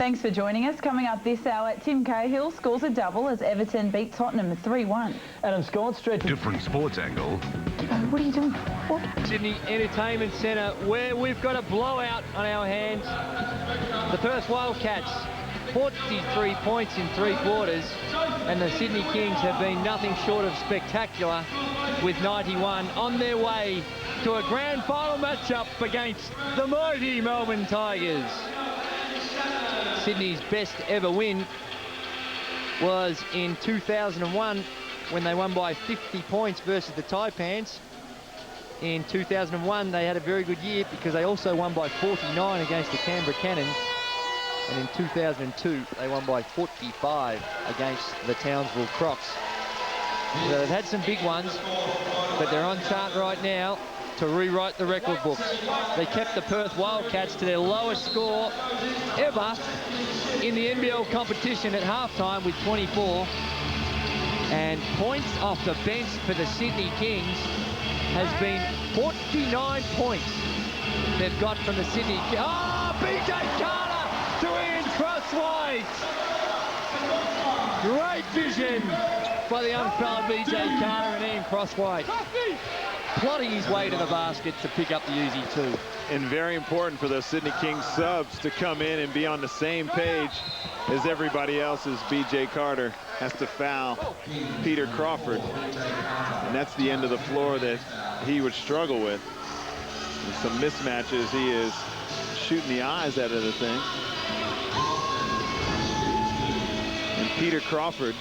Thanks for joining us. Coming up this hour, Tim Cahill scores a double as Everton beat Tottenham 3-1. Adam Scott straight to... Different sports angle. What are you doing? What? Sydney Entertainment Centre, where we've got a blowout on our hands. The Perth Wildcats, 43 points in 3 quarters, and the Sydney Kings have been nothing short of spectacular with 91 on their way to a grand final matchup against the mighty Melbourne Tigers. Sydney's best ever win was in 2001 when they won by 50 points versus the Taipans. In 2001 they had a very good year because they also won by 49 against the Canberra Cannons, and in 2002 they won by 45 against the Townsville Crocs. So they've had some big ones, but they're on chart right now to rewrite the record books. They kept the Perth Wildcats to their lowest score ever in the NBL competition at halftime with 24. And points off the bench for the Sydney Kings has been 49 points they've got from the Sydney Kings. Oh, BJ Carter to Ian Crosswhite. Great vision by the young fella BJ Carter and Ian Crosswhite, plotting his way to the basket to pick up the easy 2. And very important for those Sydney Kings subs to come in and be on the same page as everybody else, as BJ Carter has to foul Peter Crawford. And that's the end of the floor that he would struggle with. With some mismatches, he is shooting the eyes out of the thing. And Peter Crawford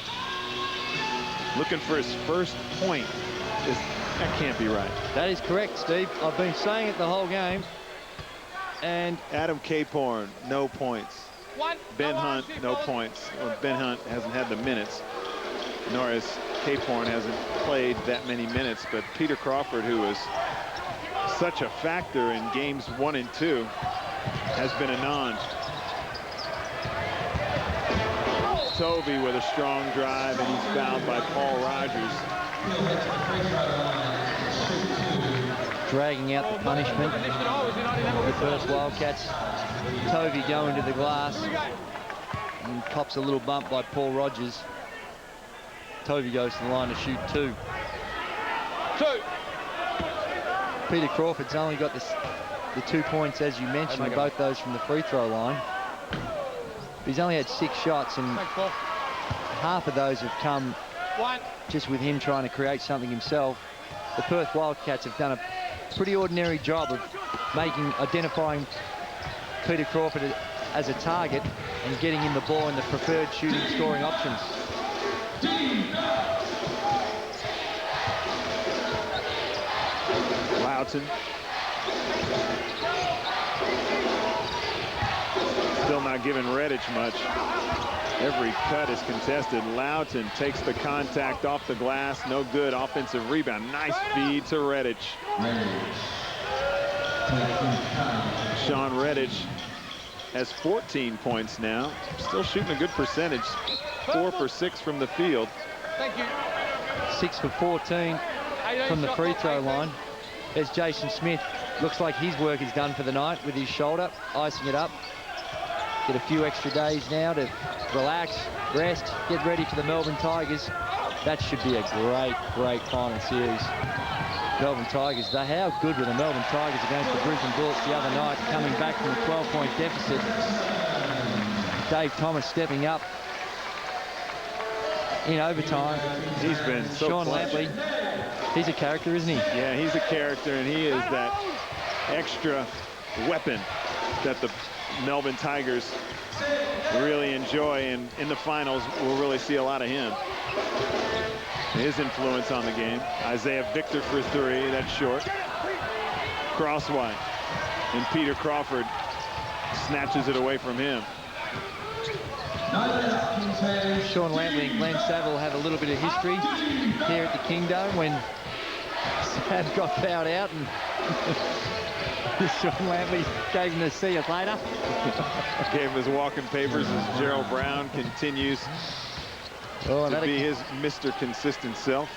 looking for his first point. That can't be right. That is correct, Steve. I've been saying it the whole game. And Adam Caporn, no points. Ben Hunt, no points. Well, Ben Hunt hasn't had the minutes, nor has Caporn hasn't played that many minutes. But Peter Crawford, who was such a factor in games 1 and 2, has been a non. Tovey with a strong drive, and he's fouled by Paul Rogers. Dragging out the punishment. The Perth Wildcats. Tovey going to the glass and cops a little bump by Paul Rogers. Tovey goes to the line to shoot 2. Peter Crawford's only got the 2 points, as you mentioned, both those from the free throw line. But he's only had 6 shots, and half of those have come just with him trying to create something himself. The Perth Wildcats have done a pretty ordinary job of identifying Peter Crawford as a target and getting him the ball in the preferred shooting scoring options. Loughton. Still not giving Redditch much. Every cut is contested. Loughton takes the contact off the glass. No good. Offensive rebound. Nice feed to Redditch. Sean Redditch has 14 points now. Still shooting a good percentage. 4 for 6 from the field. 6 for 14 from the free throw line. There's Jason Smith. Looks like his work is done for the night with his shoulder, icing it up. Get a few extra days now to relax, rest, get ready for the Melbourne Tigers. That should be a great, great final series. Melbourne Tigers, how good were the Melbourne Tigers against the Brisbane Bullets the other night, coming back from a 12-point deficit. Dave Thomas stepping up in overtime. He's been so Sean clutch. Lampley, he's a character, isn't he? Yeah, he's a character, and he is that extra weapon that the Melbourne Tigers really enjoy, and in the finals we'll really see a lot of him. His influence on the game. Isaiah Victor for 3, that's short. Crosswhite, and Peter Crawford snatches it away from him. Sean Lampley and Glenn Saville have a little bit of history here at the Kingdome when Sav got fouled out and Sean Lampley gave him the see you later. Gave him his walking papers as Gerald Brown continues to be his Mr. Consistent self.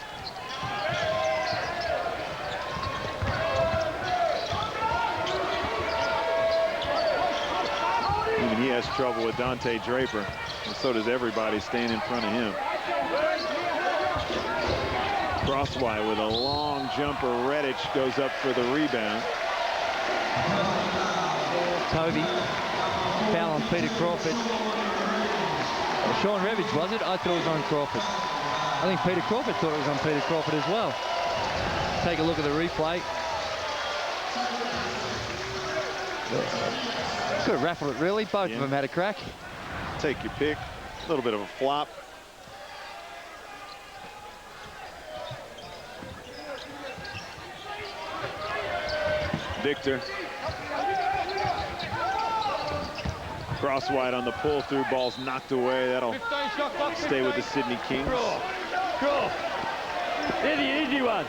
Even he has trouble with Dante Draper. And so does everybody standing in front of him. Crosswise with a long jumper. Redditch goes up for the rebound. Toby, foul on Peter Crawford. Well, Sean Revich, was it? I thought it was on Crawford. I think Peter Crawford thought it was on Peter Crawford as well. Take a look at the replay. Could have raffled it, really. Both of them had a crack. Take your pick. A little bit of a flop. Victor. Cross wide on the pull through. Ball's knocked away. That'll stay with the Sydney Kings. Draw. They're the easy one.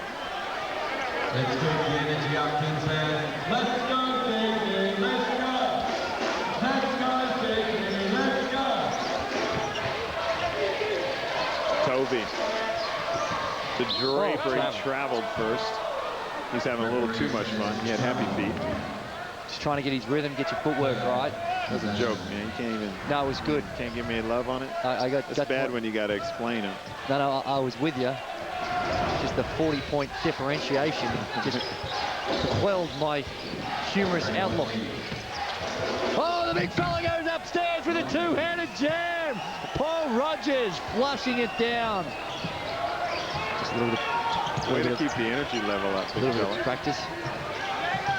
Let's take the energy up, Kings fans. Let's go, baby. Let's go. Let's go, baby. Let's go. Tovey. The Draper, he traveled first. He's having a little too much fun. He had happy feet. Just trying to get his rhythm, get your footwork right. That's a joke, man. You can't even. No, it was good. Can't give me love on it. That's bad when you got to explain it. No, I was with you. Just the 40-point differentiation just quelled my humorous outlook. Oh, the big fella goes upstairs with a two-handed jam. Paul Rogers flushing it down. Just a little bit. Way to keep the energy level up. A little bit of practice.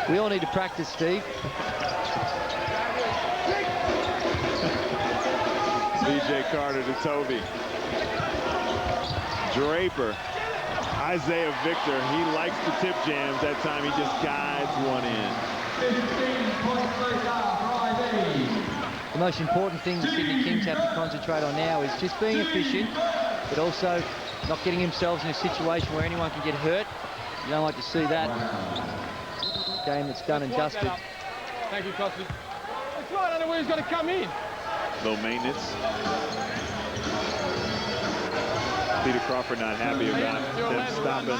We all need to practice, Steve. DJ Carter to Tovey. Draper. Isaiah Victor. He likes the tip jams. That time he just guides one in. 15 points. The most important thing the Sydney Kings have to concentrate on now is just being efficient, but also not getting themselves in a situation where anyone can get hurt. You don't like to see that. Game that's done and dusted. Thank you, Cosby. That's right, I don't know where he's got to come in. Low maintenance. Peter Crawford not happy about them stopping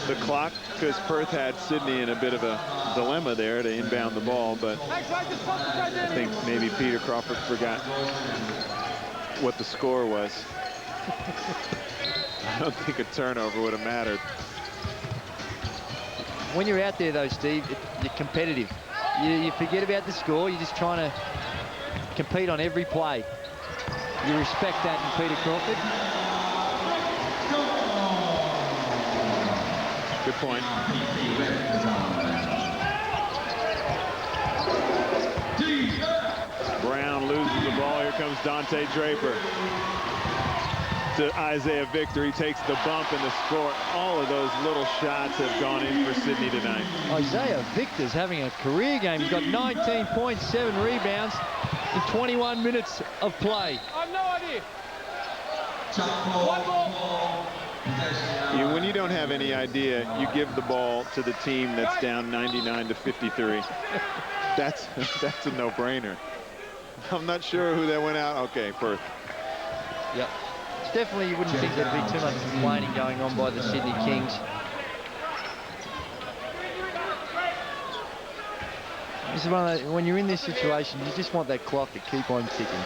the clock because Perth had Sydney in a bit of a dilemma there to inbound the ball, but I think maybe Peter Crawford forgot what the score was. I don't think a turnover would have mattered. When you're out there, though, Steve, you're competitive. You forget about the score. You're just trying to compete on every play. You respect that in Peter Crawford. Good point. Brown loses the ball. Here comes Dante Draper to Isaiah Victor. He takes the bump and the score. All of those little shots have gone in for Sydney tonight. Isaiah Victor's having a career game. He's got 19 points, 7 rebounds in 21 minutes of play. I've no idea. One more. When you don't have any idea, you give the ball to the team that's down 99 to 53. That's a no-brainer. I'm not sure who that went out. Okay, Perth. Yep. Definitely, you wouldn't think there'd be too much complaining going on by the Sydney Kings. This is one of those, when you're in this situation, you just want that clock to keep on ticking.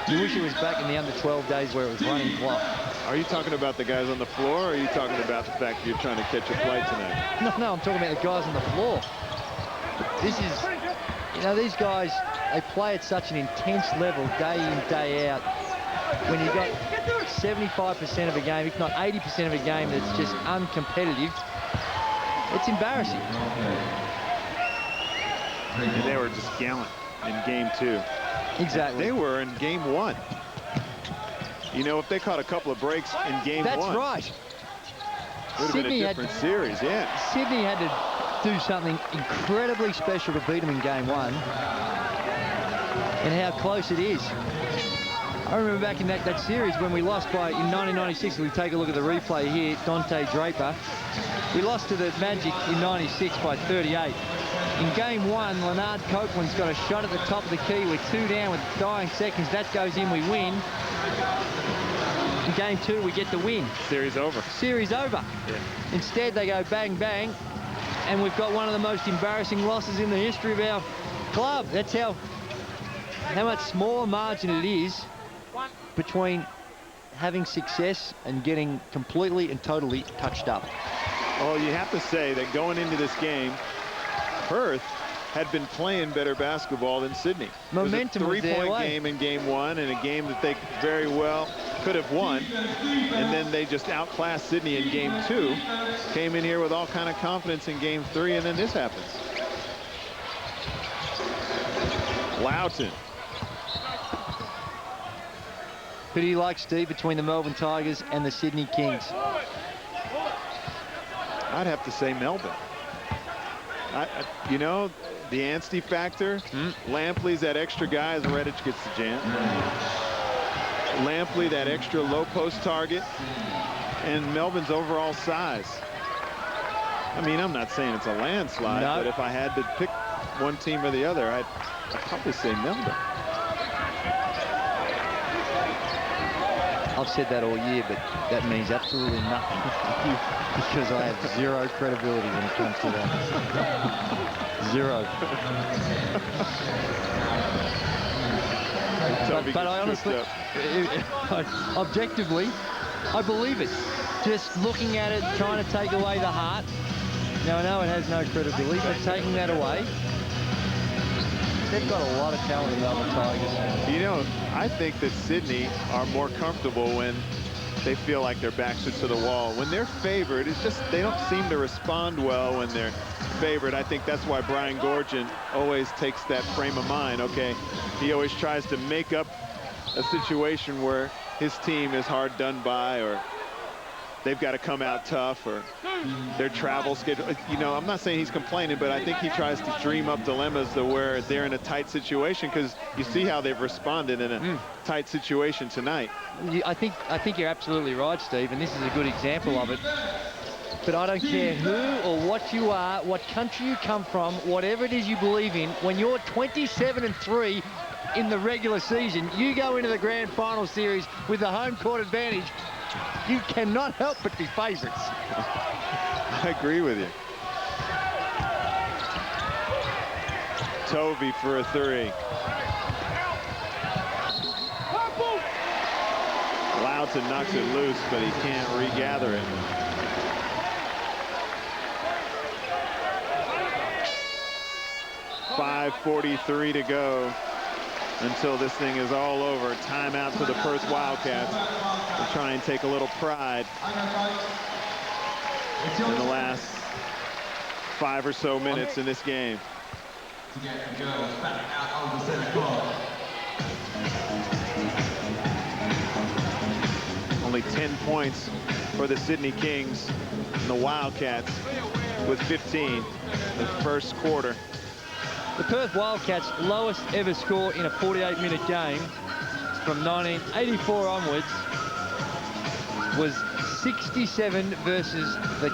You wish it was back in the under-12 days where it was running clock. Are you talking about the guys on the floor, or are you talking about the fact that you're trying to catch a play tonight? No, I'm talking about the guys on the floor. This is, you know, these guys, they play at such an intense level day in, day out. When you've got 75% of a game, if not 80% of a game that's just uncompetitive, it's embarrassing. And they were just gallant in game 2. Exactly. They were in game 1. You know, if they caught a couple of breaks in game 1. That's right. It would have been a different series, yeah. Sydney had to do something incredibly special to beat them in game 1. And how close it is. I remember back in that series when we lost by, in 1996, we take a look at the replay here, Dante Draper. We lost to the Magic in 96 by 38. In game 1, Leonard Copeland's got a shot at the top of the key. We're 2 down with dying seconds. That goes in, we win. In game 2, we get the win. Series over. Series over. Yeah. Instead, they go bang, bang. And we've got one of the most embarrassing losses in the history of our club. That's how how much smaller margin it is between having success and getting completely and totally touched up. Well, you have to say that going into this game, Perth had been playing better basketball than Sydney. Momentum was their way. It was a 3-point game in game 1 and a game that they very well could have won. And then they just outclassed Sydney in game 2. Came in here with all kind of confidence in game 3, and then this happens. Loughton. Who do you like, Steve, between the Melbourne Tigers and the Sydney Kings? I'd have to say Melbourne. You know, the Anstey factor. Lampley's that extra guy as Redditch gets the jam. Lampley, that extra low post target. And Melbourne's overall size. I mean, I'm not saying it's a landslide, but if I had to pick one team or the other, I'd probably say Melbourne. I've said that all year, but that means absolutely nothing because I have zero credibility when it comes to that. Zero. but I honestly, objectively, I believe it. Just looking at it, trying to take away the heart. Now, I know it has no credibility, but taking that away, they've got a lot of talent in the Melbourne Tigers. You know, I think that Sydney are more comfortable when they feel like their backs are to the wall. When they're favored, it's just they don't seem to respond well when they're favored. I think that's why Brian Goorjian always takes that frame of mind. Okay, he always tries to make up a situation where his team is hard done by, or they've got to come out tough, or their travel schedule. You know, I'm not saying he's complaining, but I think he tries to dream up dilemmas to where they're in a tight situation, because you see how they've responded in a tight situation tonight. I think you're absolutely right, Steve, and this is a good example of it. But I don't care who or what you are, what country you come from, whatever it is you believe in, when you're 27-3 in the regular season, you go into the grand final series with the home court advantage, you cannot help but be favorites. I agree with you. Tovey for a 3. Loughton knocks it loose, but he can't regather it. .543 to go until this thing is all over. Timeout to the Perth Wildcats. They'll try and take a little pride in the last 5 or so minutes in this game. Only 10 points for the Sydney Kings and the Wildcats with 15 in the first quarter. The Perth Wildcats' lowest ever score in a 48-minute game from 1984 onwards was 67 versus the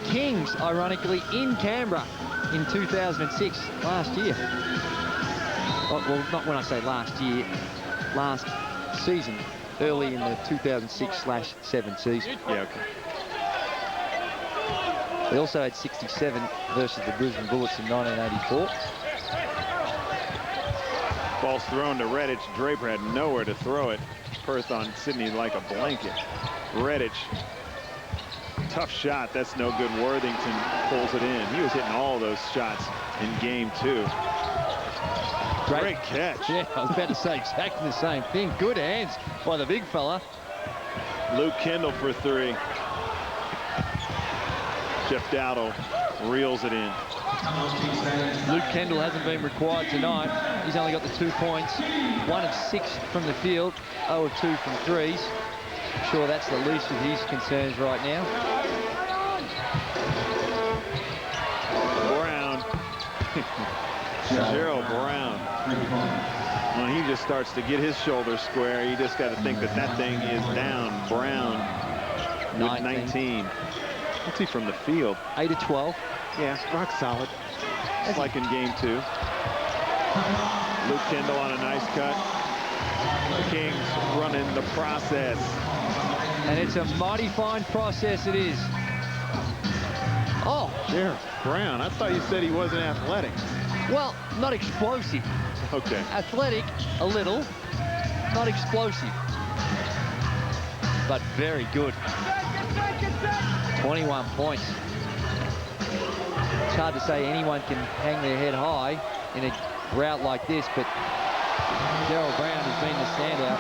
Kings, ironically, in Canberra in 2006, last year. Well, not when I say last year, last season, early in the 2006/7 season. Yeah, okay. They also had 67 versus the Brisbane Bullets in 1984. Ball's thrown to Redditch. Draper had nowhere to throw it. Perth on Sydney like a blanket. Redditch, tough shot. That's no good. Worthington pulls it in. He was hitting all those shots in game 2. Great catch. Yeah, I was about to say exactly the same thing. Good hands by the big fella. Luke Kendall for 3. Jeff Dowdle reels it in. Luke Kendall hasn't been required tonight. He's only got the 2 points. 1 of 6 from the field, 0 of 2 from threes. I'm sure that's the least of his concerns right now. Brown. Gerald Brown. When he just starts to get his shoulders square, you just got to think that that thing is down. Brown with 19. What's he from the field? 8 of 12. Yeah, rock solid. It's like in game 2. Luke Kendall on a nice cut. The Kings running the process. And it's a mighty fine process it is. Oh, Jared Brown. I thought you said he wasn't athletic. Well, not explosive. Okay. Athletic, a little. Not explosive. But very good. 21 points. It's hard to say anyone can hang their head high in a route like this, but Gerald Brown has been the standout.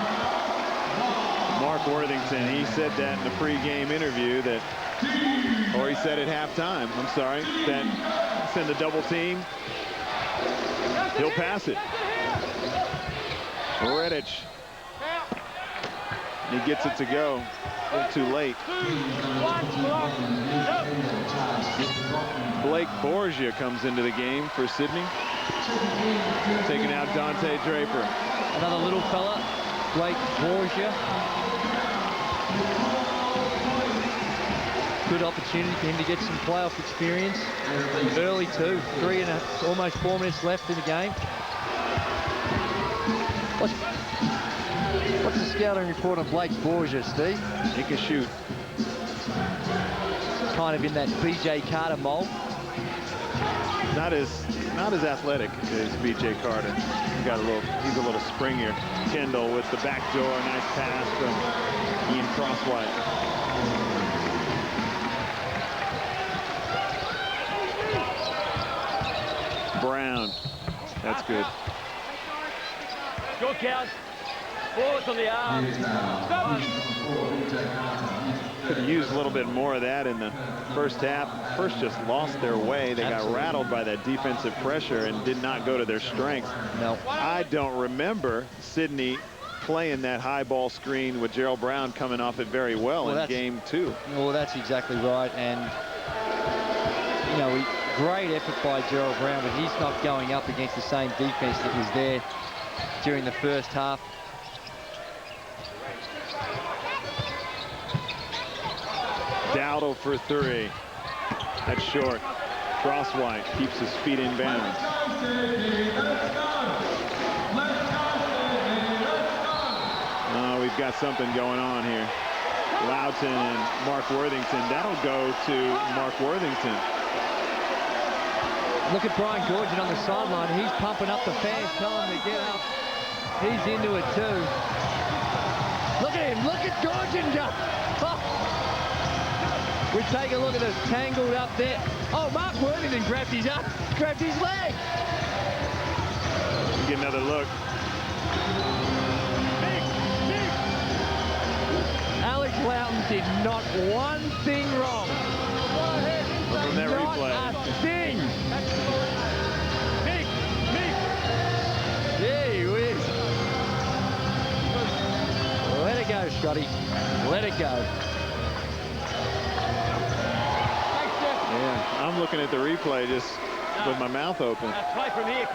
Mark Worthington, he said that in the pre-game interview that, or he said at halftime, I'm sorry, that send a double team, he'll pass it. Redditch, he gets it to go. A little too late. Blake Borgia comes into the game for Sydney, taking out Dante Draper. Another little fella, Blake Borgia. Good opportunity for him to get some playoff experience. Early too, almost 4 minutes left in the game. What's the scouting report on Blake Borgia, Steve? He can shoot. Kind of in that BJ Carter mold. Not as athletic as BJ Carter. He's a little springier. Kendall with the back door, nice pass from Ian Crosswhite. Brown, that's good. Good count. Forwards on the arm. Could have used a little bit more of that in the first half. First just lost their way. They got rattled by that defensive pressure and did not go to their strengths. No. I don't remember Sydney playing that high ball screen with Gerald Brown coming off it very well in game 2. Well, that's exactly right. And, you know, great effort by Gerald Brown, but he's not going up against the same defense that was there during the first half. Dowdle for 3. That's short. Crosswhite keeps his feet in bounds. We've got something going on here. Loughton and Mark Worthington. That'll go to Mark Worthington. Look at Brian Gorgon on the sideline. He's pumping up the fans, telling them to get up. He's into it too. Look at him. Look at Gorgon go. Oh. We take a look at the tangled up there. Oh, Mark Worthington grabbed his leg. Get another look. Alex Loughton did not one thing wrong. From that replay. Not a thing. Gee whiz. Let it go, Scotty. Let it go. Yeah, I'm looking at the replay just with my mouth open. Play from here,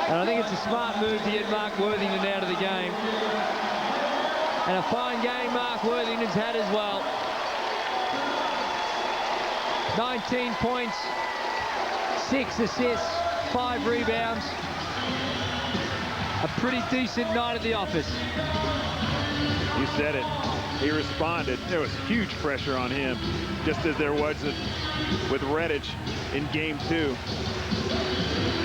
And I think it's a smart move to get Mark Worthington out of the game. And a fine game Mark Worthington's had as well. 19 points, 6 assists, 5 rebounds. A pretty decent night at the office. You said it. He responded. There was huge pressure on him, just as there was with Redditch in game 2.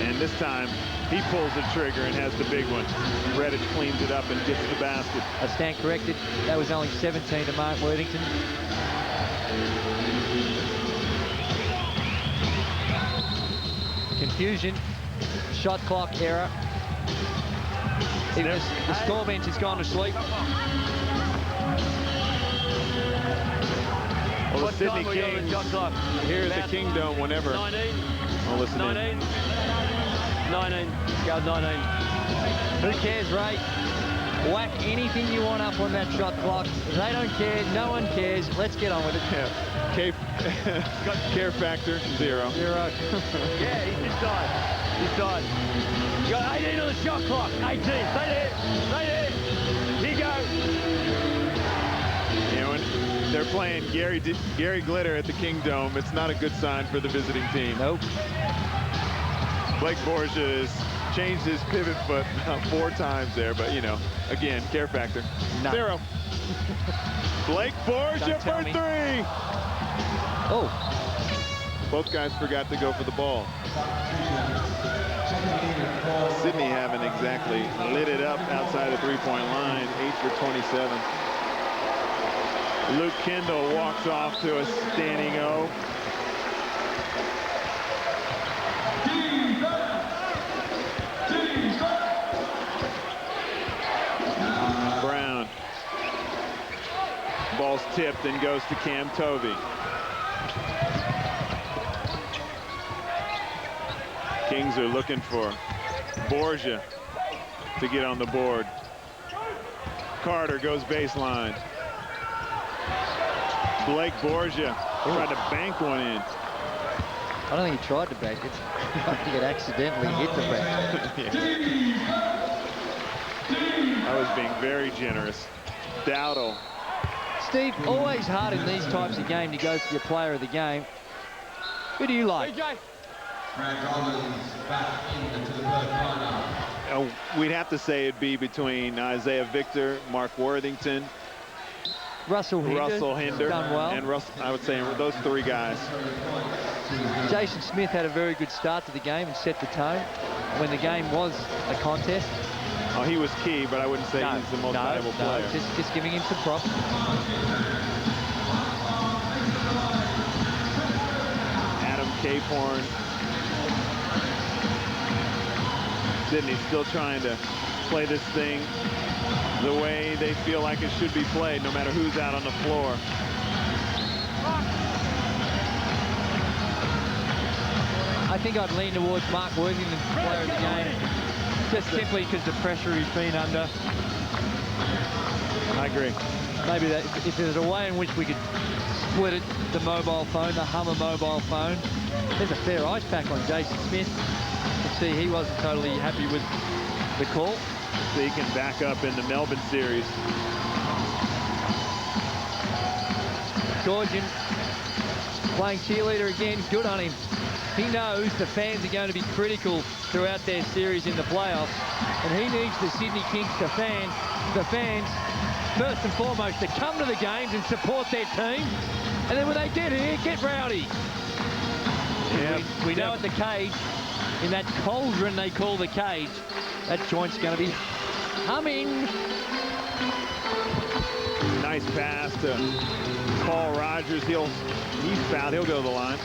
And this time, he pulls the trigger and has the big one. Redditch cleans it up and gets the basket. I stand corrected. That was only 17 to Mark Worthington. Confusion. Shot clock error. The score bench has gone to sleep. Well, the Sydney Kings here at the Kingdome whenever. 19. Well, listen 19. 19. Go 19. Who cares, Ray? Whack anything you want up on that shot clock. They don't care. No one cares. Let's get on with it. Yeah. Care factor, 0. 0. Yeah, he's inside. Inside. You got 18 on the shot clock. 18. Stay there. Stay there. Here you go. You know, when they're playing Gary Glitter at the Kingdome, it's not a good sign for the visiting team. Nope. Blake Borgia has changed his pivot foot about 4 times there, but you know, again, care factor, None. 0. Blake Borgia for 3. Oh. Both guys forgot to go for the ball. Sydney haven't exactly lit it up outside the three-point line. 8 for 27. Luke Kendall walks off to a standing O. Brown. Ball's tipped and goes to Cam Tovey. Kings are looking for Borgia to get on the board. Carter goes baseline. Blake Borgia tried to bank one in. I don't think he tried to bank it. I think it accidentally hit the bank. I was being very generous. Dowdle. Steve, always hard in these types of games to go for your player of the game. Who do you like? Grant Rollins back into the Perth lineup. We'd have to say it'd be between Isaiah Victor, Mark Worthington, Russell Hinder, done well. And I would say those three guys. Jason Smith had a very good start to the game and set the tone when the game was a contest. Oh, he was key, but I wouldn't say he's the most valuable player. Just giving him some props. Adam Caporn. Sydney's still trying to play this thing the way they feel like it should be played, no matter who's out on the floor. I think I'd lean towards Mark Worthington, player of the game, just simply because the pressure he's been under. I agree. Maybe that if there's a way in which we could split it, the mobile phone, the Hummer mobile phone. There's a fair ice pack on Jason Smith. You can see he wasn't totally happy with the call. So he can back up in the Melbourne series. Georgian playing cheerleader again. Good on him. He knows the fans are going to be critical throughout their series in the playoffs, and he needs the Sydney Kings the fans first and foremost to come to the games and support their team, and then when they get here, get rowdy. Yeah, we know at the cage, in that cauldron they call the cage, that joint's going to be humming. Nice pass to Paul Rogers. He's fouled. He'll go to the line.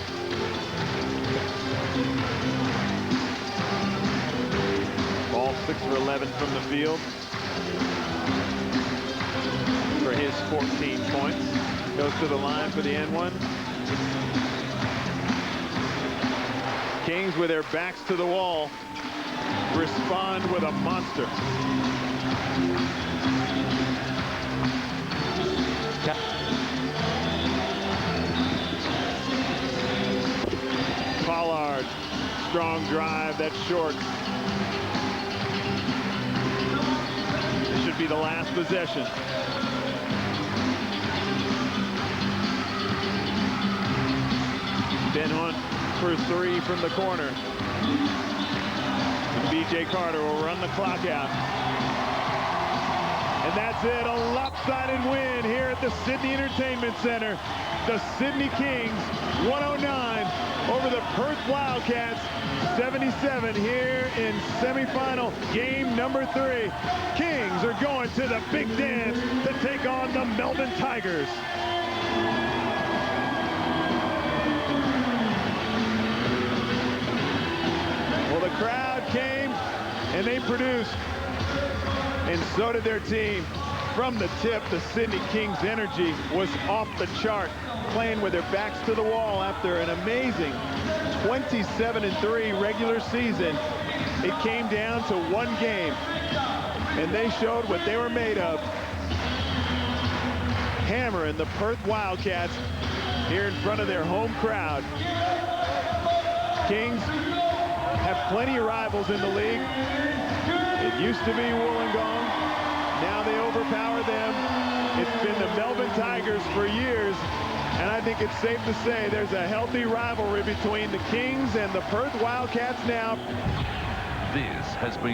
Ball 6 for 11 from the field for his 14 points. Goes to the line for the N1. Kings, with their backs to the wall, respond with a monster. Pollard, strong drive, that's short. This should be the last possession. Ben Hunt for 3 from the corner. And B.J. Carter will run the clock out. And that's it, a lopsided win here at the Sydney Entertainment Center. The Sydney Kings 109 over the Perth Wildcats 77 here in semifinal game number 3. Kings are going to the big dance to take on the Melbourne Tigers. Well, the crowd came and they produced, and so did their team. From the tip, the Sydney Kings energy was off the chart, playing with their backs to the wall after an amazing 27-3 regular season. It came down to one game, and they showed what they were made of, hammering the Perth Wildcats here in front of their home crowd. Kings have plenty of rivals in the league. It used to be Wollongong. Now they overpower them. It's been the Melbourne Tigers for years, and I think it's safe to say there's a healthy rivalry between the Kings and the Perth Wildcats now. This has been